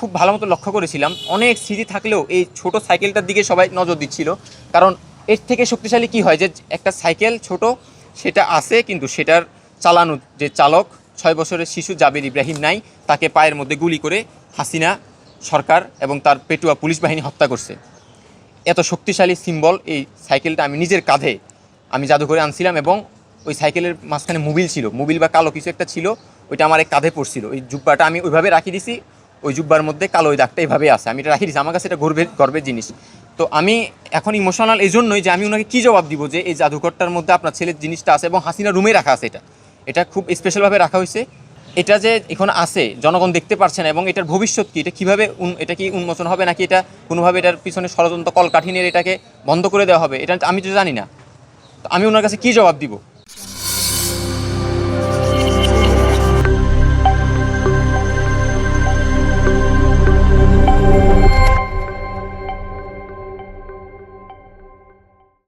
খুব ভালো মতো লক্ষ্য করেছিলাম, অনেক স্মৃতি থাকলেও এই ছোট সাইকেলটার দিকে সবাই নজর দিচ্ছিল। কারণ এর থেকে শক্তিশালী কি হয় যে একটা সাইকেল ছোট, সেটা আছে, কিন্তু সেটার চালানো যে চালক 6 বছরের শিশু জাবের ইব্রাহিম নাই, তাকে পায়ের মধ্যে গুলি করে হাসিনা সরকার এবং তার পেটুয়া পুলিশ বাহিনী হত্যা করছে। এত শক্তিশালী সিম্বল এই সাইকেলটা আমি নিজের কাঁধে আমি জাদুঘরে আনছিলাম, এবং ওই সাইকেলের মাঝখানে মোবিল ছিল, মোবিল বা কালো কিছু একটা ছিল, ওইটা আমার এক কাঁধে পড়ছিল। ওই জুব্বাটা আমি ওইভাবে রাখি দিছি, ওই জুব্বার মধ্যে কালো ওই দাগটা এইভাবে আছে, আমি এটা রাখি দিছি। আমার কাছে এটা গর্বের জিনিস। তো আমি এখন ইমোশনাল এই জন্যই যে আমি ওনাকে কী জবাব দিব যে এই জাদুঘরটার মধ্যে আপনার ছেলের জিনিসটা আছে এবং হাসিনা রুমে রাখা আছে। এটা খুব স্পেশালভাবে রাখা হয়েছে। এটা যে এখন আছে, জনগণ দেখতে পারছে না, এবং এটার ভবিষ্যৎ কী, এটা কীভাবে এটা কি উন্মোচন হবে, নাকি এটা কোনোভাবে এটার পিছনে ষড়যন্ত্র কলকাঠিনের এটাকে বন্ধ করে দেওয়া হবে, এটা আমি তো জানি না। তো আমি ওনার কাছে কী জবাব দিব?